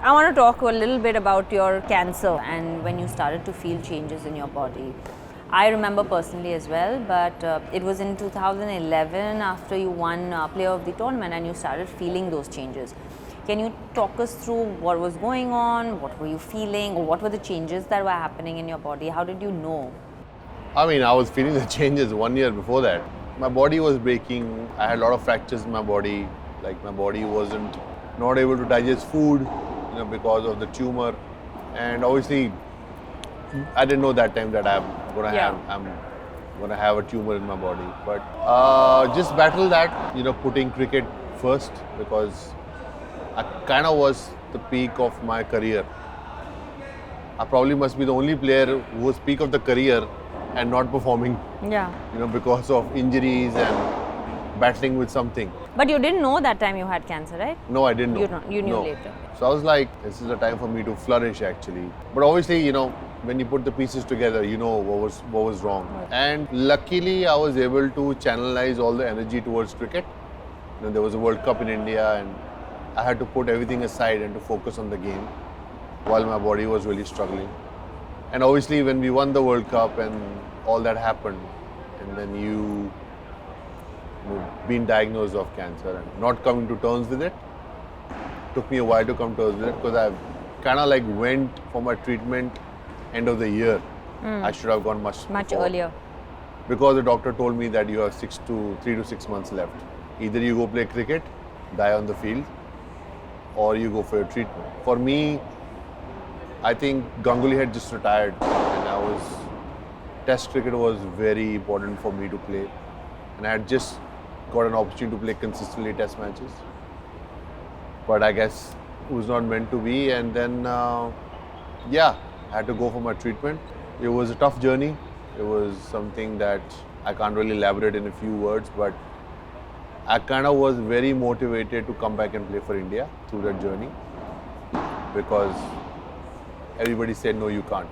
I want to talk a little bit about your cancer and when you started to feel changes in your body. I remember personally as well, but it was in 2011 after you won Player of the Tournament and you started feeling those changes. Can you talk us through what was going on, what were you feeling, or what were the changes that were happening in your body? How did you know? I mean, I was feeling the changes 1 year before that. My body was breaking. I had a lot of fractures in my body. Like my body wasn't not able to digest food, because of the tumor. And obviously, I didn't know that time that I'm gonna have a tumor in my body. But just battle that, putting cricket first because I kind of was the peak of my career. I probably must be the only player who was peak of the career and not performing. Yeah. Because of injuries and battling with something. But you didn't know that time you had cancer, right? No, I didn't know. You knew No. later. So I was like, this is a time for me to flourish actually. But obviously, when you put the pieces together, what was wrong. Right. And luckily, I was able to channelize all the energy towards cricket. There was a World Cup in India and I had to put everything aside and to focus on the game while my body was really struggling. And obviously, when we won the World Cup and all that happened, and then you been diagnosed of cancer and not coming to terms with it, took me a while to come to terms with it because I kind of like went for my treatment end of the year. I should have gone much before. Earlier. Because the doctor told me that you have 3 to 6 months left. Either you go play cricket, die on the field, or you go for your treatment. For me, I think Ganguly had just retired and Test cricket was very important for me to play. And I had just got an opportunity to play consistently Test matches. But I guess it was not meant to be. And then, I had to go for my treatment. It was a tough journey. It was something that I can't really elaborate in a few words, but I kind of was very motivated to come back and play for India through that journey because everybody said, no, you can't.